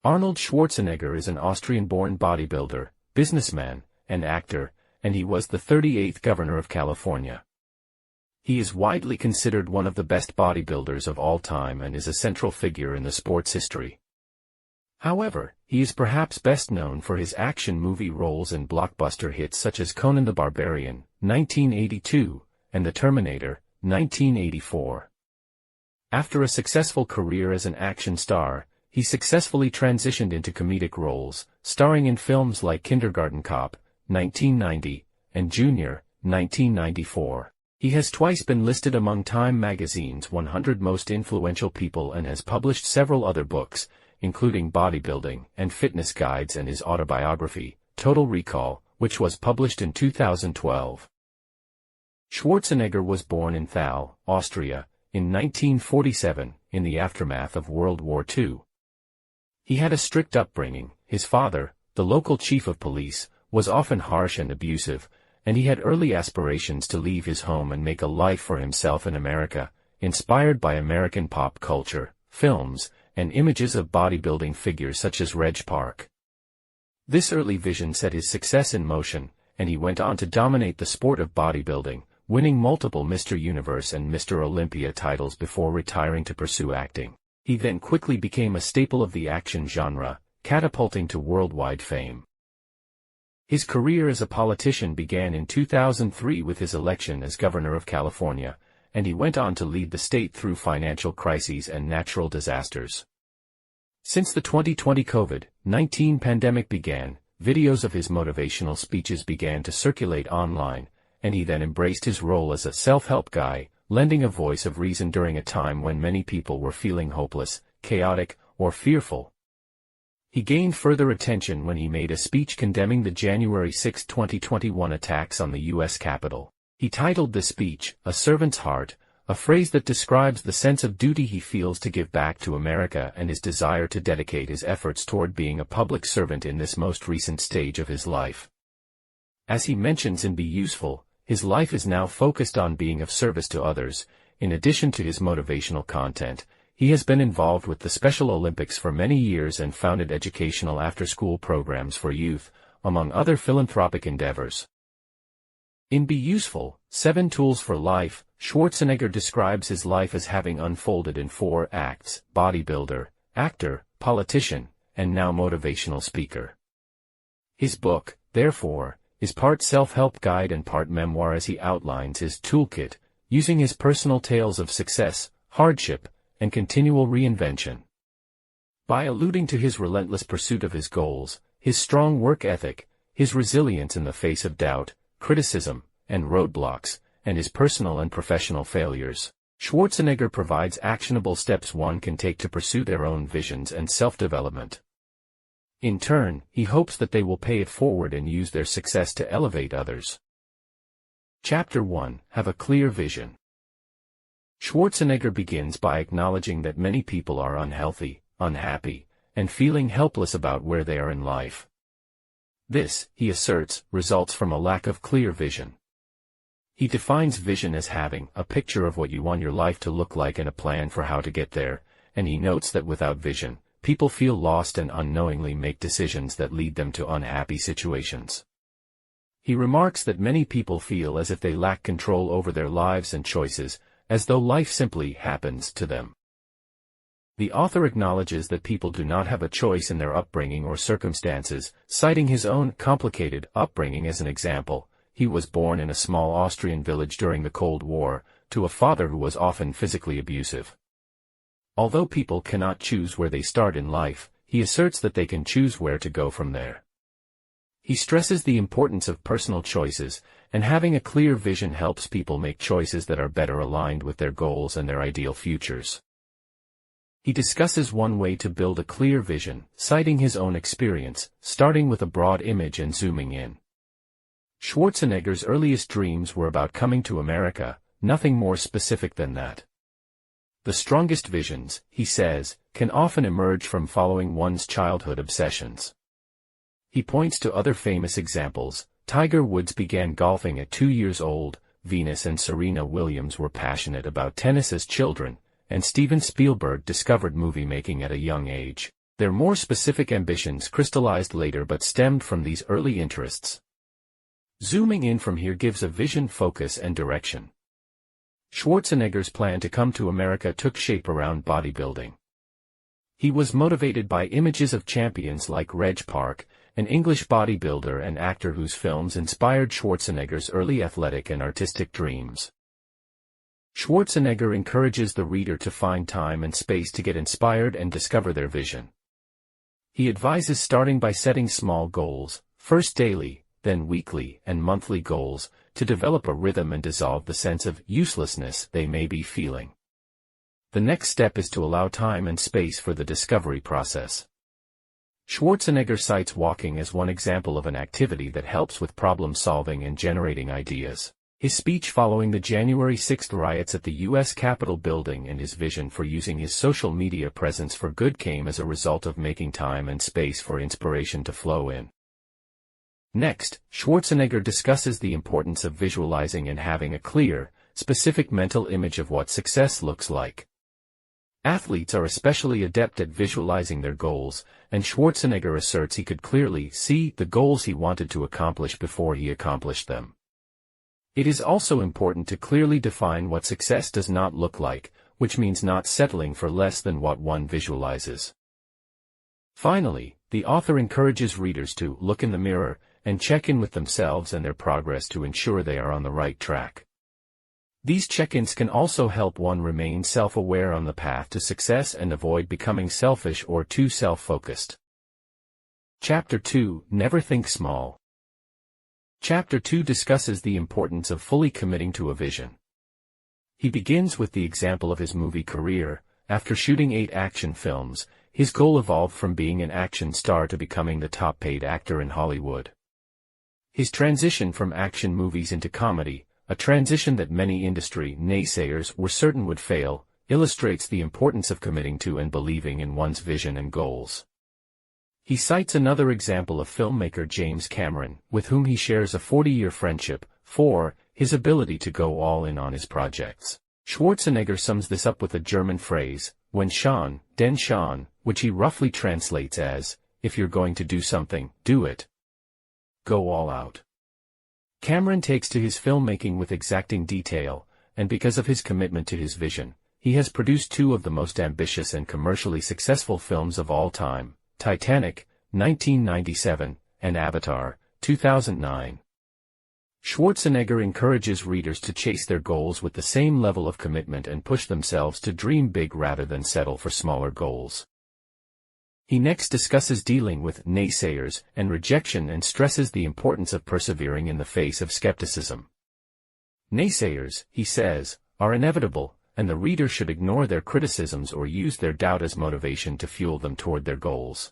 Arnold Schwarzenegger is an Austrian-born bodybuilder, businessman, and actor, and he was the 38th governor of California. He is widely considered one of the best bodybuilders of all time and is a central figure in the sport's history. However, he is perhaps best known for his action movie roles in blockbuster hits such as Conan the Barbarian, 1982, and The Terminator, 1984. After a successful career as an action star, he successfully transitioned into comedic roles, starring in films like Kindergarten Cop, 1990, and Junior, 1994. He has twice been listed among Time magazine's 100 most influential people and has published several other books, including bodybuilding and fitness guides and his autobiography, Total Recall, which was published in 2012. Schwarzenegger was born in Thal, Austria, in 1947, in the aftermath of World War II. He had a strict upbringing. His father, the local chief of police, was often harsh and abusive, and he had early aspirations to leave his home and make a life for himself in America, inspired by American pop culture, films, and images of bodybuilding figures such as Reg Park. This early vision set his success in motion, and he went on to dominate the sport of bodybuilding, winning multiple Mr. Universe and Mr. Olympia titles before retiring to pursue acting. He then quickly became a staple of the action genre, catapulting to worldwide fame. His career as a politician began in 2003 with his election as governor of California, and he went on to lead the state through financial crises and natural disasters. Since the 2020 COVID-19 pandemic began, videos of his motivational speeches began to circulate online, and he then embraced his role as a self-help guy, lending a voice of reason during a time when many people were feeling hopeless, chaotic, or fearful. He gained further attention when he made a speech condemning the January 6, 2021 attacks on the U.S. Capitol. He titled the speech, "A Servant's Heart," a phrase that describes the sense of duty he feels to give back to America and his desire to dedicate his efforts toward being a public servant in this most recent stage of his life. As he mentions in Be Useful, his life is now focused on being of service to others. In addition to his motivational content, he has been involved with the Special Olympics for many years and founded educational after-school programs for youth, among other philanthropic endeavors. In Be Useful, 7 Tools for Life, Schwarzenegger describes his life as having unfolded in 4 acts: bodybuilder, actor, politician, and now motivational speaker. His book, therefore, is part self-help guide and part memoir as he outlines his toolkit, using his personal tales of success, hardship, and continual reinvention. By alluding to his relentless pursuit of his goals, his strong work ethic, his resilience in the face of doubt, criticism, and roadblocks, and his personal and professional failures, Schwarzenegger provides actionable steps one can take to pursue their own visions and self-development. In turn, he hopes that they will pay it forward and use their success to elevate others. Chapter 1: Have a Clear Vision. Schwarzenegger begins by acknowledging that many people are unhealthy, unhappy, and feeling helpless about where they are in life. This, he asserts, results from a lack of clear vision. He defines vision as having a picture of what you want your life to look like and a plan for how to get there, and he notes that without vision, people feel lost and unknowingly make decisions that lead them to unhappy situations. He remarks that many people feel as if they lack control over their lives and choices, as though life simply happens to them. The author acknowledges that people do not have a choice in their upbringing or circumstances, citing his own complicated upbringing as an example. He was born in a small Austrian village during the Cold War, to a father who was often physically abusive. Although people cannot choose where they start in life, he asserts that they can choose where to go from there. He stresses the importance of personal choices, and having a clear vision helps people make choices that are better aligned with their goals and their ideal futures. He discusses one way to build a clear vision, citing his own experience, starting with a broad image and zooming in. Schwarzenegger's earliest dreams were about coming to America, nothing more specific than that. The strongest visions, he says, can often emerge from following one's childhood obsessions. He points to other famous examples. Tiger Woods began golfing at 2 years old, Venus and Serena Williams were passionate about tennis as children, and Steven Spielberg discovered movie making at a young age. Their more specific ambitions crystallized later but stemmed from these early interests. Zooming in from here gives a vision, focus, and direction. Schwarzenegger's plan to come to America took shape around bodybuilding. He was motivated by images of champions like Reg Park, an English bodybuilder and actor whose films inspired Schwarzenegger's early athletic and artistic dreams. Schwarzenegger encourages the reader to find time and space to get inspired and discover their vision. He advises starting by setting small goals, first daily, then weekly and monthly goals, to develop a rhythm and dissolve the sense of uselessness they may be feeling. The next step is to allow time and space for the discovery process. Schwarzenegger cites walking as one example of an activity that helps with problem solving and generating ideas. His speech following the January 6 riots at the U.S. Capitol building and his vision for using his social media presence for good came as a result of making time and space for inspiration to flow in. Next, Schwarzenegger discusses the importance of visualizing and having a clear, specific mental image of what success looks like. Athletes are especially adept at visualizing their goals, and Schwarzenegger asserts he could clearly see the goals he wanted to accomplish before he accomplished them. It is also important to clearly define what success does not look like, which means not settling for less than what one visualizes. Finally, the author encourages readers to look in the mirror and check in with themselves and their progress to ensure they are on the right track. These check-ins can also help one remain self-aware on the path to success and avoid becoming selfish or too self-focused. Chapter 2: Never Think Small. Chapter 2 discusses the importance of fully committing to a vision. He begins with the example of his movie career. After shooting 8 action films, his goal evolved from being an action star to becoming the top-paid actor in Hollywood. His transition from action movies into comedy, a transition that many industry naysayers were certain would fail, illustrates the importance of committing to and believing in one's vision and goals. He cites another example of filmmaker James Cameron, with whom he shares a 40-year friendship, for his ability to go all in on his projects. Schwarzenegger sums this up with a German phrase, "When schon, denn schon," which he roughly translates as, "If you're going to do something, do it. Go all out." Cameron takes to his filmmaking with exacting detail, and because of his commitment to his vision, he has produced 2 of the most ambitious and commercially successful films of all time: Titanic, 1997, and Avatar, 2009. Schwarzenegger encourages readers to chase their goals with the same level of commitment and push themselves to dream big rather than settle for smaller goals. He next discusses dealing with naysayers and rejection and stresses the importance of persevering in the face of skepticism. Naysayers, he says, are inevitable, and the reader should ignore their criticisms or use their doubt as motivation to fuel them toward their goals.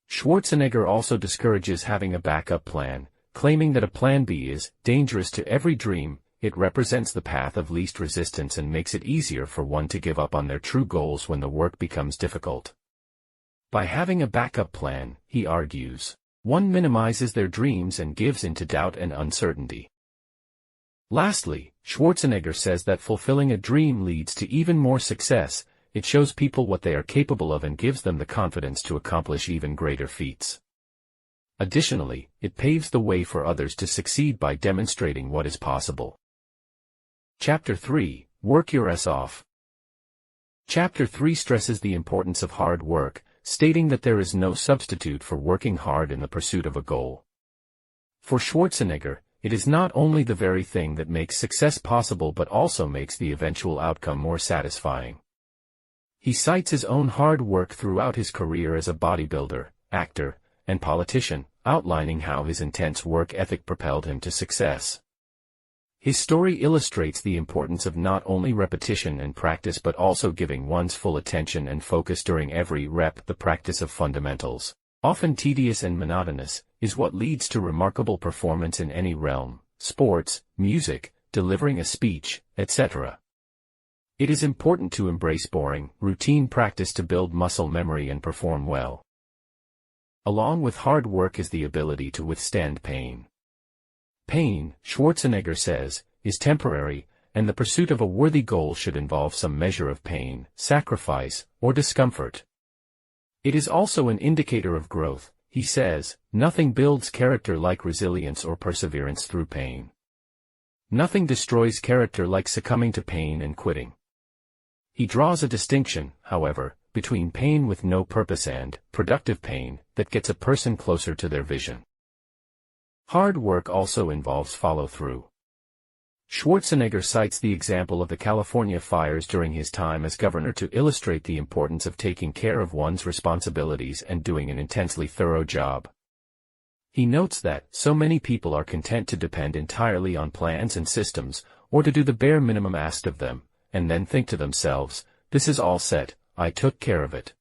Schwarzenegger also discourages having a backup plan, claiming that a plan B is dangerous to every dream. It represents the path of least resistance and makes it easier for one to give up on their true goals when the work becomes difficult. By having a backup plan, he argues, one minimizes their dreams and gives in to doubt and uncertainty. Lastly, Schwarzenegger says that fulfilling a dream leads to even more success. It shows people what they are capable of and gives them the confidence to accomplish even greater feats. Additionally, it paves the way for others to succeed by demonstrating what is possible. Chapter 3: Work Your Ass Off. Chapter 3 stresses the importance of hard work, stating that there is no substitute for working hard in the pursuit of a goal. For Schwarzenegger, it is not only the very thing that makes success possible but also makes the eventual outcome more satisfying. He cites his own hard work throughout his career as a bodybuilder, actor, and politician, outlining how his intense work ethic propelled him to success. His story illustrates the importance of not only repetition and practice but also giving one's full attention and focus during every rep. The practice of fundamentals, often tedious and monotonous, is what leads to remarkable performance in any realm: sports, music, delivering a speech, etc. It is important to embrace boring, routine practice to build muscle memory and perform well. Along with hard work is the ability to withstand pain. Pain, Schwarzenegger says, is temporary, and the pursuit of a worthy goal should involve some measure of pain, sacrifice, or discomfort. It is also an indicator of growth. He says, nothing builds character like resilience or perseverance through pain. Nothing destroys character like succumbing to pain and quitting. He draws a distinction, however, between pain with no purpose and productive pain that gets a person closer to their vision. Hard work also involves follow-through. Schwarzenegger cites the example of the California fires during his time as governor to illustrate the importance of taking care of one's responsibilities and doing an intensely thorough job. He notes that so many people are content to depend entirely on plans and systems, or to do the bare minimum asked of them, and then think to themselves, "This is all set, I took care of it."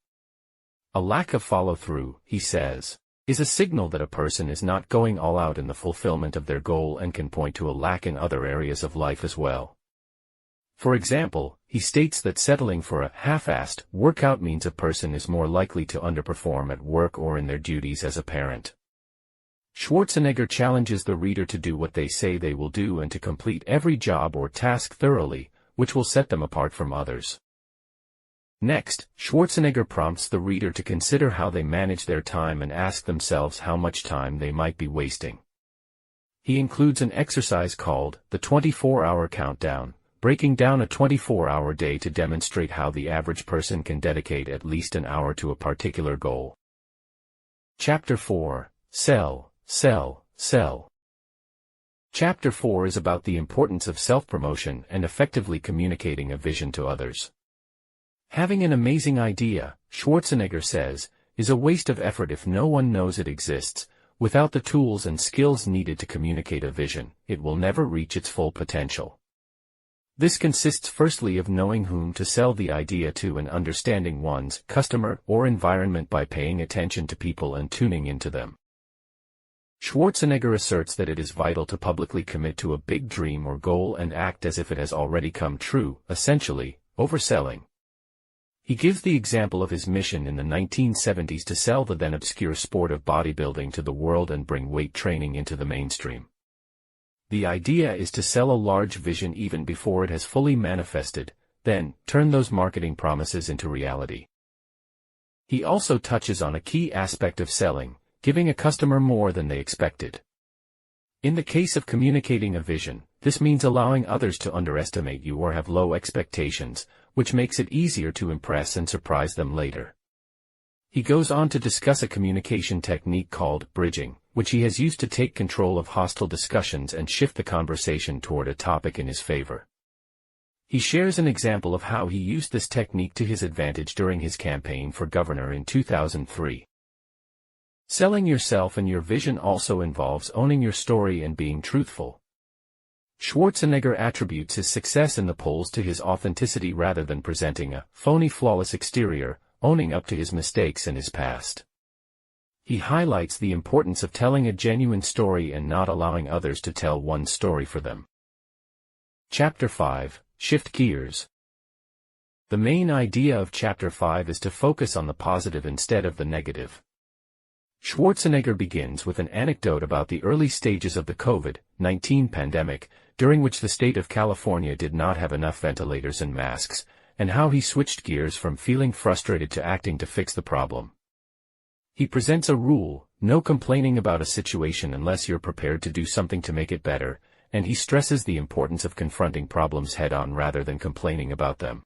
A lack of follow-through, he says, is a signal that a person is not going all out in the fulfillment of their goal and can point to a lack in other areas of life as well. For example, he states that settling for a half-assed workout means a person is more likely to underperform at work or in their duties as a parent. Schwarzenegger challenges the reader to do what they say they will do and to complete every job or task thoroughly, which will set them apart from others. Next, Schwarzenegger prompts the reader to consider how they manage their time and ask themselves how much time they might be wasting. He includes an exercise called the 24-hour countdown, breaking down a 24-hour day to demonstrate how the average person can dedicate at least an hour to a particular goal. Chapter 4. Sell, Sell, Sell. Chapter 4 is about the importance of self-promotion and effectively communicating a vision to others. Having an amazing idea, Schwarzenegger says, is a waste of effort if no one knows it exists. Without the tools and skills needed to communicate a vision, it will never reach its full potential. This consists firstly of knowing whom to sell the idea to and understanding one's customer or environment by paying attention to people and tuning into them. Schwarzenegger asserts that it is vital to publicly commit to a big dream or goal and act as if it has already come true, essentially, overselling. He gives the example of his mission in the 1970s to sell the then obscure sport of bodybuilding to the world and bring weight training into the mainstream. The idea is to sell a large vision even before it has fully manifested, then turn those marketing promises into reality. He also touches on a key aspect of selling, giving a customer more than they expected. In the case of communicating a vision, this means allowing others to underestimate you or have low expectations, which makes it easier to impress and surprise them later. He goes on to discuss a communication technique called bridging, which he has used to take control of hostile discussions and shift the conversation toward a topic in his favor. He shares an example of how he used this technique to his advantage during his campaign for governor in 2003. Selling yourself and your vision also involves owning your story and being truthful. Schwarzenegger attributes his success in the polls to his authenticity rather than presenting a phony flawless exterior, owning up to his mistakes and his past. He highlights the importance of telling a genuine story and not allowing others to tell one's story for them. Chapter 5. Shift Gears. The main idea of Chapter 5 is to focus on the positive instead of the negative. Schwarzenegger begins with an anecdote about the early stages of the COVID-19 pandemic, during which the state of California did not have enough ventilators and masks, and how he switched gears from feeling frustrated to acting to fix the problem. He presents a rule: no complaining about a situation unless you're prepared to do something to make it better, and he stresses the importance of confronting problems head-on rather than complaining about them.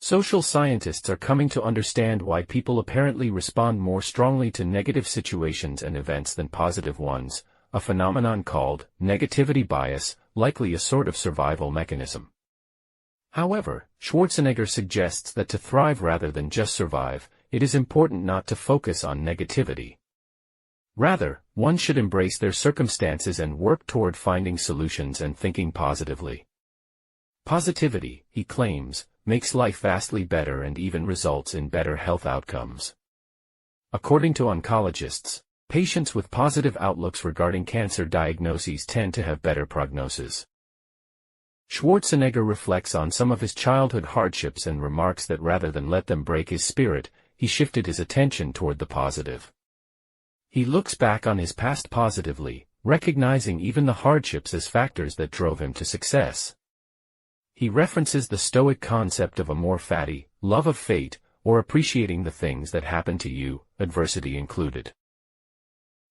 Social scientists are coming to understand why people apparently respond more strongly to negative situations and events than positive ones, a phenomenon called negativity bias, likely a sort of survival mechanism. However, Schwarzenegger suggests that to thrive rather than just survive, it is important not to focus on negativity. Rather, one should embrace their circumstances and work toward finding solutions and thinking positively. Positivity, he claims, makes life vastly better and even results in better health outcomes. According to oncologists, patients with positive outlooks regarding cancer diagnoses tend to have better prognosis. Schwarzenegger reflects on some of his childhood hardships and remarks that rather than let them break his spirit, he shifted his attention toward the positive. He looks back on his past positively, recognizing even the hardships as factors that drove him to success. He references the Stoic concept of amor fati, love of fate, or appreciating the things that happen to you, adversity included.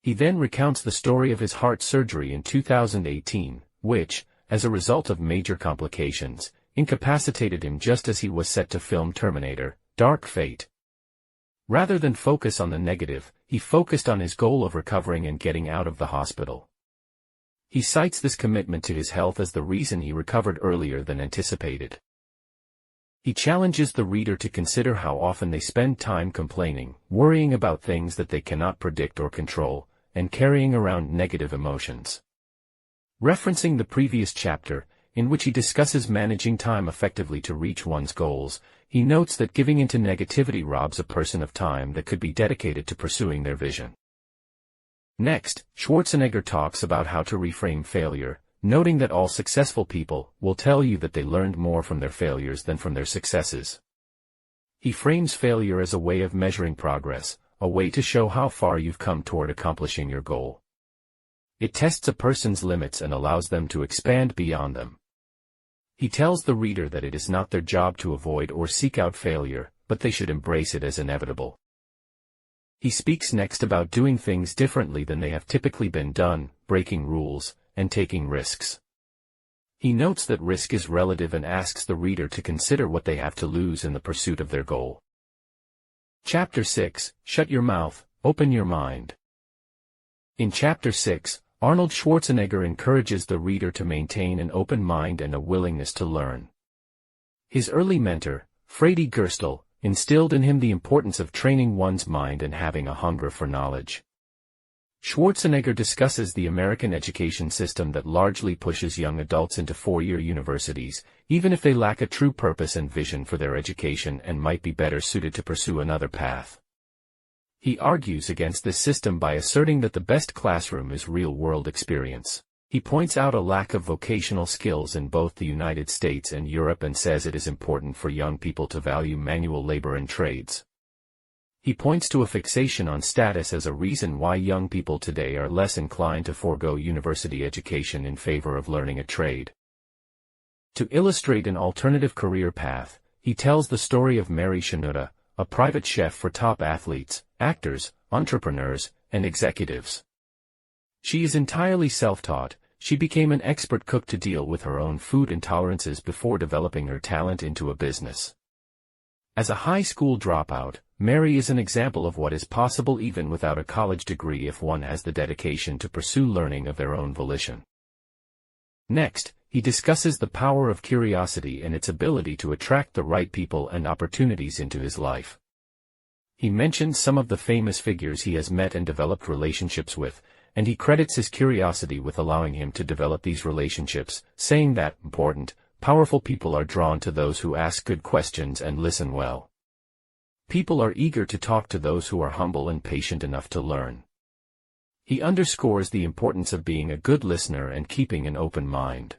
He then recounts the story of his heart surgery in 2018, which, as a result of major complications, incapacitated him just as he was set to film Terminator: Dark Fate. Rather than focus on the negative, he focused on his goal of recovering and getting out of the hospital. He cites this commitment to his health as the reason he recovered earlier than anticipated. He challenges the reader to consider how often they spend time complaining, worrying about things that they cannot predict or control, and carrying around negative emotions. Referencing the previous chapter, in which he discusses managing time effectively to reach one's goals, he notes that giving into negativity robs a person of time that could be dedicated to pursuing their vision. Next, Schwarzenegger talks about how to reframe failure, noting that all successful people will tell you that they learned more from their failures than from their successes. He frames failure as a way of measuring progress, a way to show how far you've come toward accomplishing your goal. It tests a person's limits and allows them to expand beyond them. He tells the reader that it is not their job to avoid or seek out failure, but they should embrace it as inevitable. He speaks next about doing things differently than they have typically been done, breaking rules, and taking risks. He notes that risk is relative and asks the reader to consider what they have to lose in the pursuit of their goal. Chapter 6, Shut Your Mouth, Open Your Mind. In Chapter 6, Arnold Schwarzenegger encourages the reader to maintain an open mind and a willingness to learn. His early mentor, Freddie Gerstel, instilled in him the importance of training one's mind and having a hunger for knowledge. Schwarzenegger discusses the American education system that largely pushes young adults into four-year universities, even if they lack a true purpose and vision for their education and might be better suited to pursue another path. He argues against this system by asserting that the best classroom is real-world experience. He points out a lack of vocational skills in both the United States and Europe and says it is important for young people to value manual labor and trades. He points to a fixation on status as a reason why young people today are less inclined to forego university education in favor of learning a trade. To illustrate an alternative career path, he tells the story of Mary Shinoda, a private chef for top athletes, actors, entrepreneurs, and executives. She is entirely self-taught. She became an expert cook to deal with her own food intolerances before developing her talent into a business. As a high school dropout, Mary is an example of what is possible even without a college degree if one has the dedication to pursue learning of their own volition. Next, he discusses the power of curiosity and its ability to attract the right people and opportunities into his life. He mentions some of the famous figures he has met and developed relationships with, and he credits his curiosity with allowing him to develop these relationships, saying that, important, powerful people are drawn to those who ask good questions and listen well. People are eager to talk to those who are humble and patient enough to learn. He underscores the importance of being a good listener and keeping an open mind.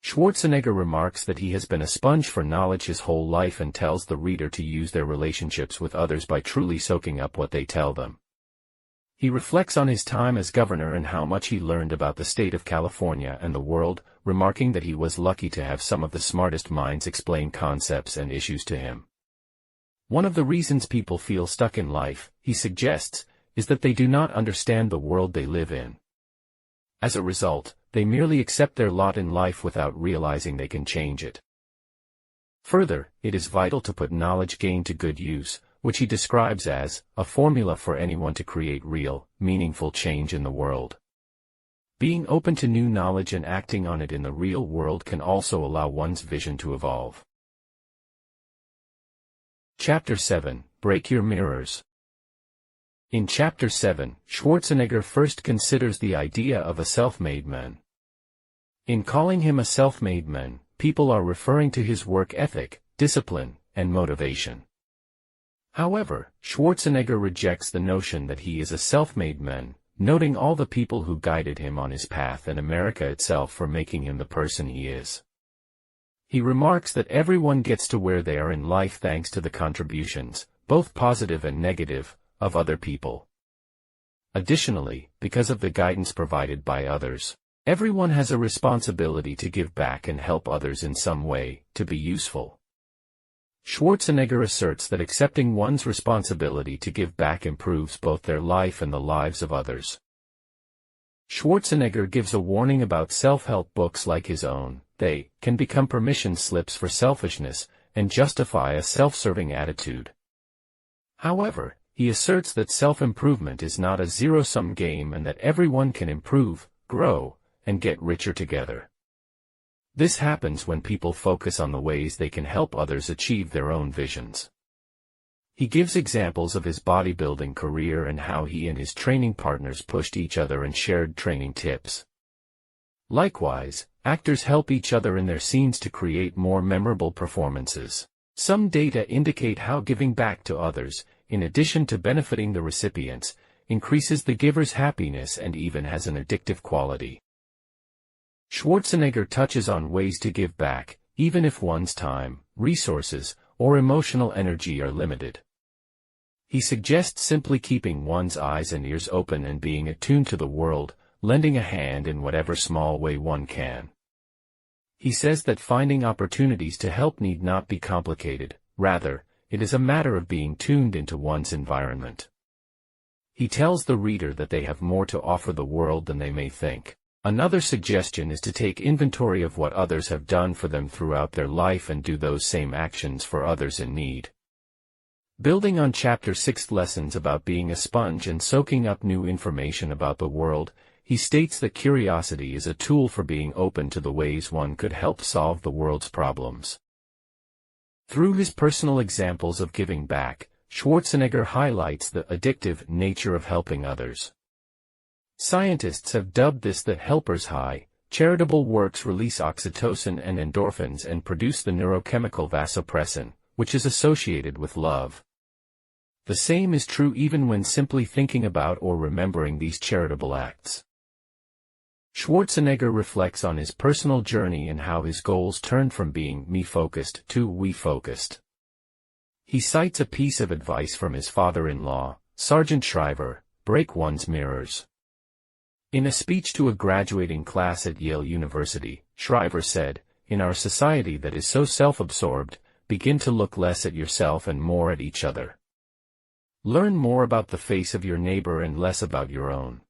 Schwarzenegger remarks that he has been a sponge for knowledge his whole life and tells the reader to use their relationships with others by truly soaking up what they tell them. He reflects on his time as governor and how much he learned about the state of California and the world, remarking that he was lucky to have some of the smartest minds explain concepts and issues to him. One of the reasons people feel stuck in life, he suggests, is that they do not understand the world they live in. As a result, they merely accept their lot in life without realizing they can change it. Further, it is vital to put knowledge gained to good use, which he describes as a formula for anyone to create real, meaningful change in the world. Being open to new knowledge and acting on it in the real world can also allow one's vision to evolve. Chapter 7, Break Your Mirrors. In Chapter 7, Schwarzenegger first considers the idea of a self-made man. In calling him a self-made man, people are referring to his work ethic, discipline, and motivation. However, Schwarzenegger rejects the notion that he is a self-made man, noting all the people who guided him on his path and America itself for making him the person he is. He remarks that everyone gets to where they are in life thanks to the contributions, both positive and negative, of other people. Additionally, because of the guidance provided by others, everyone has a responsibility to give back and help others in some way, to be useful. Schwarzenegger asserts that accepting one's responsibility to give back improves both their life and the lives of others. Schwarzenegger gives a warning about self-help books like his own. They can become permission slips for selfishness and justify a self-serving attitude. However, he asserts that self-improvement is not a zero-sum game and that everyone can improve, grow, and get richer together. This happens when people focus on the ways they can help others achieve their own visions. He gives examples of his bodybuilding career and how he and his training partners pushed each other and shared training tips. Likewise, actors help each other in their scenes to create more memorable performances. Some data indicate how giving back to others, in addition to benefiting the recipients, increases the giver's happiness and even has an addictive quality. Schwarzenegger touches on ways to give back, even if one's time, resources, or emotional energy are limited. He suggests simply keeping one's eyes and ears open and being attuned to the world, lending a hand in whatever small way one can. He says that finding opportunities to help need not be complicated, rather, it is a matter of being tuned into one's environment. He tells the reader that they have more to offer the world than they may think. Another suggestion is to take inventory of what others have done for them throughout their life and do those same actions for others in need. Building on Chapter 6 lessons about being a sponge and soaking up new information about the world, he states that curiosity is a tool for being open to the ways one could help solve the world's problems. Through his personal examples of giving back, Schwarzenegger highlights the addictive nature of helping others. Scientists have dubbed this the helper's high. Charitable works release oxytocin and endorphins and produce the neurochemical vasopressin, which is associated with love. The same is true even when simply thinking about or remembering these charitable acts. Schwarzenegger reflects on his personal journey and how his goals turned from being me-focused to we-focused. He cites a piece of advice from his father-in-law, Sergeant Shriver: break one's mirrors. In a speech to a graduating class at Yale University, Shriver said, "In our society that is so self-absorbed, begin to look less at yourself and more at each other. Learn more about the face of your neighbor and less about your own."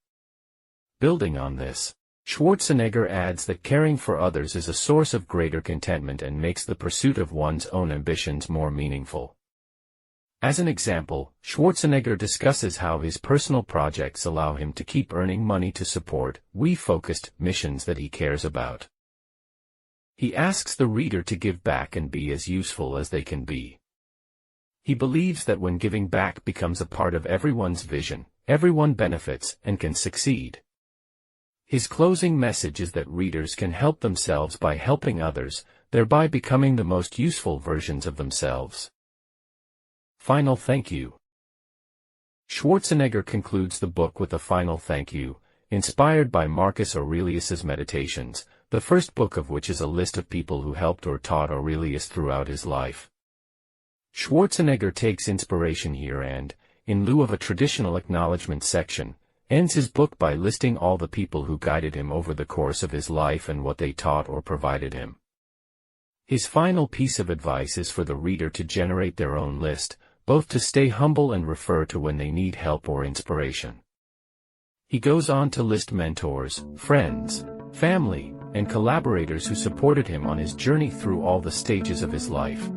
Building on this, Schwarzenegger adds that caring for others is a source of greater contentment and makes the pursuit of one's own ambitions more meaningful. As an example, Schwarzenegger discusses how his personal projects allow him to keep earning money to support we-focused missions that he cares about. He asks the reader to give back and be as useful as they can be. He believes that when giving back becomes a part of everyone's vision, everyone benefits and can succeed. His closing message is that readers can help themselves by helping others, thereby becoming the most useful versions of themselves. Final thank you. Schwarzenegger concludes the book with a final thank you, inspired by Marcus Aurelius's Meditations, the first book of which is a list of people who helped or taught Aurelius throughout his life. Schwarzenegger takes inspiration here and, in lieu of a traditional acknowledgement section, ends his book by listing all the people who guided him over the course of his life and what they taught or provided him. His final piece of advice is for the reader to generate their own list, both to stay humble and refer to when they need help or inspiration. He goes on to list mentors, friends, family, and collaborators who supported him on his journey through all the stages of his life.